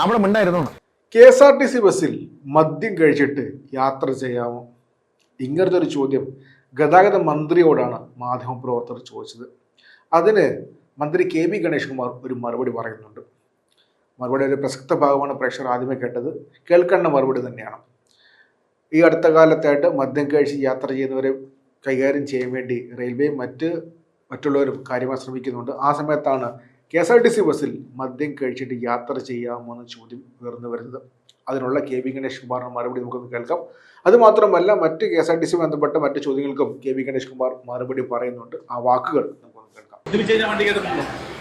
അവിടെ മിണ്ടായിരുന്നു. KSRTC ബസ്സിൽ മദ്യം കഴിച്ചിട്ട് യാത്ര ചെയ്യാമോ? ഇങ്ങനത്തെ ഒരു ചോദ്യം ഗതാഗത മന്ത്രിയോടാണ് മാധ്യമപ്രവർത്തകർ ചോദിച്ചത്. അതിന് മന്ത്രി KB ഗണേഷ് കുമാർ ഒരു മറുപടി പറയുന്നുണ്ട്. മറുപടി ഒരു പ്രസക്ത ഭാഗമാണ് പ്രേക്ഷകർ ആദ്യമേ കേട്ടത്. കേൾക്കേണ്ട മറുപടി തന്നെയാണ്. ഈ അടുത്ത കാലത്തായിട്ട് മദ്യം കഴിച്ച് യാത്ര ചെയ്യുന്നവരെ കൈകാര്യം ചെയ്യാൻ വേണ്ടി റെയിൽവേയും മറ്റുള്ളവരും കാര്യമായി ശ്രമിക്കുന്നുണ്ട്. ആ സമയത്താണ് KSRTC ബസ്സിൽ മദ്യം കഴിച്ചിട്ട് യാത്ര ചെയ്യാമോ എന്ന ചോദ്യം ഉയർന്നു വരുന്നത്. അതിനുള്ള KB ഗണേഷ് കുമാറിന് മറുപടി നമുക്കൊന്ന് കേൾക്കാം. അതുമാത്രമല്ല, മറ്റ് KSRTC ബന്ധപ്പെട്ട മറ്റ് ചോദ്യങ്ങൾക്കും KB ഗണേഷ് കുമാർ മറുപടി പറയുന്നുണ്ട്. ആ വാക്കുകൾ നമുക്കൊന്ന് കേൾക്കാം.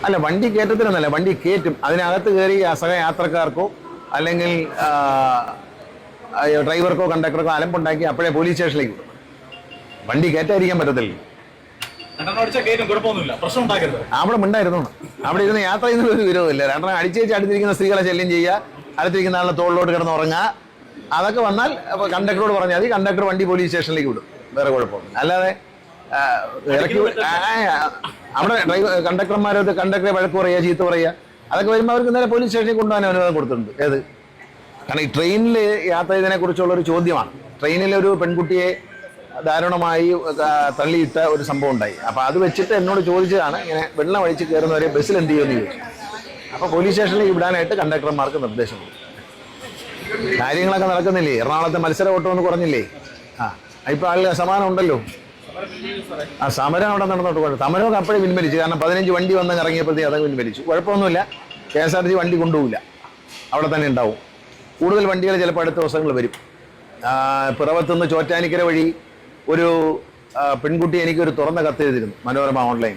അല്ല, വണ്ടി കയറ്റത്തിനൊന്നല്ല, വണ്ടി കയറ്റും. അതിനകത്ത് കയറി സഹയാത്രക്കാർക്കോ അല്ലെങ്കിൽ ഡ്രൈവർക്കോ കണ്ടക്ടർക്കോ അലമ്പുണ്ടാക്കി അപ്പോഴേ പോലീസ് സ്റ്റേഷനിലേക്ക് വിടും. വണ്ടി കയറ്റാതിരിക്കാൻ പറ്റത്തില്ല. അവിടെ മിണ്ടായിരുന്നു. അവിടെ ഇരുന്ന് യാത്ര ചെയ്യുന്ന ഒരു വിരോധമില്ല. രണ്ടെണ്ണം അടിച്ചേച്ച് അടുത്തിരിക്കുന്ന സ്ത്രീകളെ ശല്യം ചെയ്യുക, അടുത്തിരിക്കുന്ന ആളുടെ തോളിലോട്ട് കിടന്ന് ഉറങ്ങുക, അതൊക്കെ വന്നാൽ കണ്ടക്ടറോട് പറഞ്ഞാൽ മതി. കണ്ടക്ടർ വണ്ടി പോലീസ് സ്റ്റേഷനിലേക്ക് വിടും. വേറെ കുഴപ്പമൊന്നും. അല്ലാതെ ഇറക്കി അവിടെ കണ്ടക്ടർമാരത് കണ്ടക്ടറെ വഴക്ക് പറയുക, ചീത്ത പറയുക, അതൊക്കെ വരുമ്പോൾ അവർക്ക് നേരെ പോലീസ് സ്റ്റേഷനിൽ കൊണ്ടുപോകാൻ അനുവാദം കൊടുത്തിട്ടുണ്ട്. ഏത്? കാരണം ഈ ട്രെയിനിൽ യാത്ര ചെയ്തതിനെ കുറിച്ചുള്ളൊരു ചോദ്യമാണ്. ട്രെയിനിലൊരു പെൺകുട്ടിയെ ദാരുണമായി തള്ളിയിട്ട ഒരു സംഭവം ഉണ്ടായി. അപ്പോൾ അത് വെച്ചിട്ട് എന്നോട് ചോദിച്ചതാണ്, ഇങ്ങനെ വെള്ളം അഴിച്ച് കയറുന്നവരെ ബസ്സിൽ എന്ത് ചെയ്യുമെന്ന് ചോദിച്ചു. അപ്പോൾ പോലീസ് സ്റ്റേഷനിലേക്ക് വിടാനായിട്ട് കണ്ടക്ടർമാർക്ക് നിർദ്ദേശം കൊടുത്തു. കാര്യങ്ങളൊക്കെ നടക്കുന്നില്ലേ? എറണാകുളത്തെ മത്സര ഓട്ടം കുറഞ്ഞില്ലേ? ഇപ്പോൾ ആളുകൾ സമാനം ഉണ്ടല്ലോ. സമരം അവിടെ നടന്നോട്ട് കുഴപ്പം. സമരമൊക്കെ അപ്പോഴേ പിൻവലിച്ചു. കാരണം 15 വണ്ടി വന്ന് ഇറങ്ങിയപ്പോഴത്തേക്ക് അതങ്ങ് പിൻവലിച്ചു. കുഴപ്പമൊന്നുമില്ല. KSRTC വണ്ടി കൊണ്ടുപോകില്ല, അവിടെ തന്നെ ഉണ്ടാവും. കൂടുതൽ വണ്ടികൾ ചിലപ്പോൾ അടുത്ത ദിവസങ്ങൾ വരും. പിറവത്തുനിന്ന് ചോറ്റാനിക്കര വഴി ഒരു പെൺകുട്ടി എനിക്കൊരു തുറന്ന കത്ത് എഴുതിയിരുന്നു, മനോരമ ഓൺലൈൻ.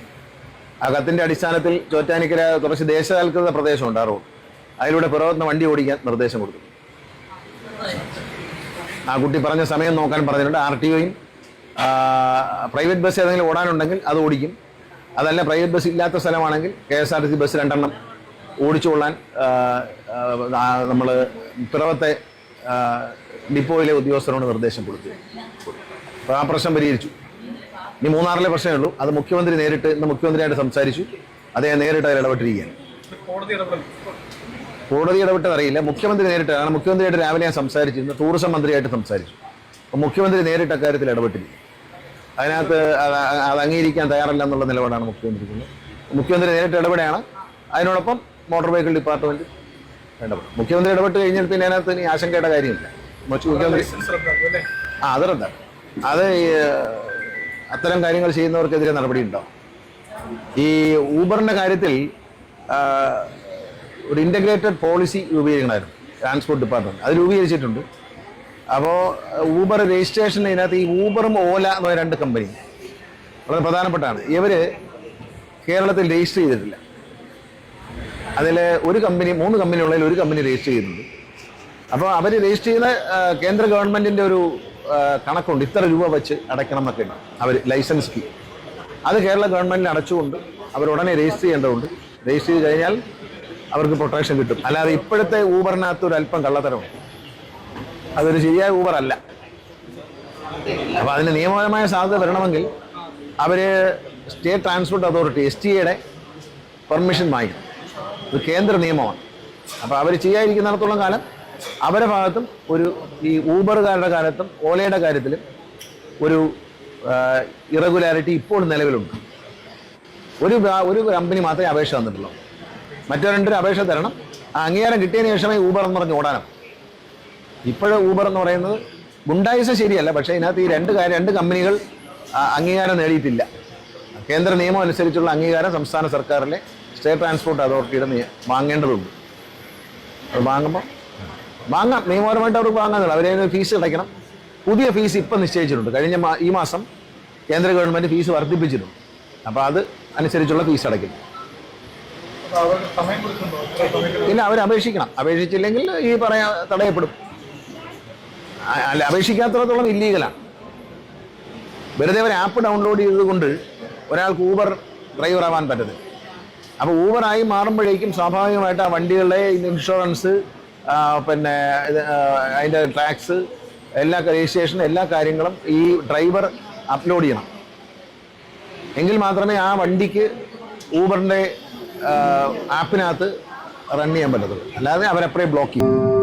ആ കത്തിൻ്റെ അടിസ്ഥാനത്തിൽ ചോറ്റാനിക്കര കുറച്ച് ദേശസാൽകൃത പ്രദേശമുണ്ട്, ആ റോഡ്, അതിലൂടെ പിറവത്തുനിന്ന് വണ്ടി ഓടിക്കാൻ നിർദ്ദേശം കൊടുത്തു. ആ കുട്ടി പറഞ്ഞ സമയം നോക്കാൻ പറഞ്ഞിട്ടുണ്ട്. RTOയും പ്രൈവറ്റ് ബസ് ഏതെങ്കിലും ഓടാനുണ്ടെങ്കിൽ അത് ഓടിക്കും. അതല്ല, പ്രൈവറ്റ് ബസ് ഇല്ലാത്ത സ്ഥലമാണെങ്കിൽ KSRTC ബസ് 2 എണ്ണം ഓടിച്ചുകൊള്ളാൻ നമ്മൾ പിറവത്തെ ഡിപ്പോയിലെ ഉദ്യോഗസ്ഥരോട് നിർദ്ദേശം കൊടുത്തു. അപ്പോൾ ആ പ്രശ്നം പരിഹരിച്ചു. ഇനി മൂന്നാറിലെ പ്രശ്നമേ ഉള്ളൂ. അത് മുഖ്യമന്ത്രി നേരിട്ട് ഇന്ന് മുഖ്യമന്ത്രിയായിട്ട് സംസാരിച്ചു. അദ്ദേഹം നേരിട്ട് അതിൽ ഇടപെട്ടിരിക്കുകയാണ്. കോടതി ഇടപെട്ടതറിയില്ല, മുഖ്യമന്ത്രി നേരിട്ട്. കാരണം മുഖ്യമന്ത്രിയായിട്ട് രാവിലെ ഞാൻ സംസാരിച്ചിരുന്നു, ടൂറിസം മന്ത്രിയായിട്ട് സംസാരിച്ചു. അപ്പോൾ മുഖ്യമന്ത്രി നേരിട്ട് അക്കാര്യത്തിൽ ഇടപെട്ടില്ല. അതിനകത്ത് അത് അംഗീകരിക്കാൻ തയ്യാറല്ല എന്നുള്ള നിലപാടാണ് മുഖ്യമന്ത്രിക്കുള്ളത്. മുഖ്യമന്ത്രി നേരിട്ട് ഇടപെടുകയാണ്. അതിനോടൊപ്പം മോട്ടോർ വെഹിക്കിൾ ഡിപ്പാർട്ട്മെന്റ് ഇടപെടും. മുഖ്യമന്ത്രി ഇടപെട്ട് കഴിഞ്ഞാൽ പിന്നെ അതിനകത്ത് ഇനി ആശങ്കയുടെ കാര്യമില്ല. മുഖ്യമന്ത്രി അത് റദ്ദാക്കും. അത് അത്തരം കാര്യങ്ങൾ ചെയ്യുന്നവർക്കെതിരെ നടപടി ഉണ്ടാവും. ഈ ഊബറിൻ്റെ കാര്യത്തിൽ ഒരു ഇൻ്റഗ്രേറ്റഡ് പോളിസി രൂപീകരിക്കണമായിരുന്നു ട്രാൻസ്പോർട്ട് ഡിപ്പാർട്ട്മെൻറ്റ്. അത് രൂപീകരിച്ചിട്ടുണ്ട്. അപ്പോൾ ഊബർ രജിസ്ട്രേഷൻ ഇതിനകത്ത് ഈ ഊബറും ഓല എന്ന് പറഞ്ഞ 2 കമ്പനി വളരെ പ്രധാനപ്പെട്ടാണ്. ഇവർ കേരളത്തിൽ രജിസ്റ്റർ ചെയ്തിട്ടില്ല. അതിൽ ഒരു കമ്പനി, 3 കമ്പനി ഉള്ളതിൽ ഒരു കമ്പനി രജിസ്റ്റർ ചെയ്യുന്നുണ്ട്. അപ്പോൾ അവർ രജിസ്റ്റർ ചെയ്യുന്ന കേന്ദ്ര ഗവൺമെൻറ്റിൻ്റെ ഒരു കണക്കുണ്ട്, ഇത്ര രൂപ വെച്ച് അടയ്ക്കണം എന്നൊക്കെ ഉണ്ട്. അവർ ലൈസൻസ് ഫീ അത് കേരള ഗവൺമെൻറ്റിന് അടച്ചുകൊണ്ട് അവർ ഉടനെ രജിസ്റ്റർ ചെയ്യേണ്ടതുണ്ട്. രജിസ്റ്റർ ചെയ്ത് കഴിഞ്ഞാൽ അവർക്ക് പ്രൊട്ടക്ഷൻ കിട്ടും. അല്ലാതെ ഇപ്പോഴത്തെ ഊബറിനകത്ത് ഒരു അല്പം കള്ളത്തരമുണ്ട്. അതൊരു ശരിയായ ഊബർ അല്ല. അപ്പോൾ അതിന് നിയമപരമായ സാധ്യത വരണമെങ്കിൽ അവർ state transport authority STA permission വാങ്ങിക്കും. ഇത് കേന്ദ്ര നിയമമാണ്. അപ്പോൾ അവർ ചെയ്യാതിരിക്കുന്നിടത്തോളം കാലം അവരുടെ ഭാഗത്തും ഈ ഊബറുകാരുടെ കാലത്തും ഓലയുടെ കാര്യത്തിലും ഒരു ഇറഗുലാരിറ്റി ഇപ്പോൾ നിലവിലുണ്ട്. ഒരു കമ്പനി മാത്രമേ അപേക്ഷ തന്നിട്ടുള്ളൂ. മറ്റു 2 അപേക്ഷ തരണം. ആ അംഗീകാരം കിട്ടിയതിന് ശേഷമേ ഊബർ എന്ന് പറഞ്ഞ് ഓടാനും. ഇപ്പോഴും ഊബർ എന്ന് പറയുന്നത് ഗുണ്ടായിസം ശരിയല്ല, പക്ഷേ ഇതിനകത്ത് ഈ 2 കമ്പനികൾ അംഗീകാരം നേടിയിട്ടില്ല. കേന്ദ്ര നിയമം അനുസരിച്ചുള്ള അംഗീകാരം സംസ്ഥാന സർക്കാരിലെ സ്റ്റേറ്റ് ട്രാൻസ്പോർട്ട് അതോറിറ്റിയുടെ വാങ്ങേണ്ടതുണ്ട്. അത് വാങ്ങാം, നിയമപരമായിട്ട് അവർക്ക് വാങ്ങാന്നുള്ളൂ. അവരെ ഫീസ് അടയ്ക്കണം. പുതിയ ഫീസ് ഇപ്പം നിശ്ചയിച്ചിട്ടുണ്ട്. ഈ മാസം കേന്ദ്ര ഗവൺമെൻറ് ഫീസ് വർദ്ധിപ്പിച്ചിട്ടുണ്ട്. അപ്പോൾ അത് അനുസരിച്ചുള്ള ഫീസ് അടയ്ക്കും. പിന്നെ അവർ അപേക്ഷിക്കണം. അപേക്ഷിച്ചില്ലെങ്കിൽ ഈ തടയപ്പെടും. അല്ല, അപേക്ഷിക്കാത്തിടത്തോളം ഇല്ലീഗലാണ്. വെറുതെ ഒരു ആപ്പ് ഡൗൺലോഡ് ചെയ്തതുകൊണ്ട് ഒരാൾക്ക് ഊബർ ഡ്രൈവർ ആവാൻ പറ്റത്തില്ല. അപ്പോൾ ഊബറായി മാറുമ്പോഴേക്കും സ്വാഭാവികമായിട്ട് ആ വണ്ടികളുടെ ഇൻഷുറൻസ്, പിന്നെ അതിൻ്റെ ടാക്സ്, എല്ലാ രജിസ്ട്രേഷൻ, എല്ലാ കാര്യങ്ങളും ഈ ഡ്രൈവർ അപ്ലോഡ് ചെയ്യണം. എങ്കിൽ മാത്രമേ ആ വണ്ടിക്ക് ഊബറിൻ്റെ ആപ്പിനകത്ത് റൺ ചെയ്യാൻ പറ്റത്തുള്ളൂ, അല്ലാതെ അവരപ്പറേ ബ്ലോക്ക് ചെയ്യും.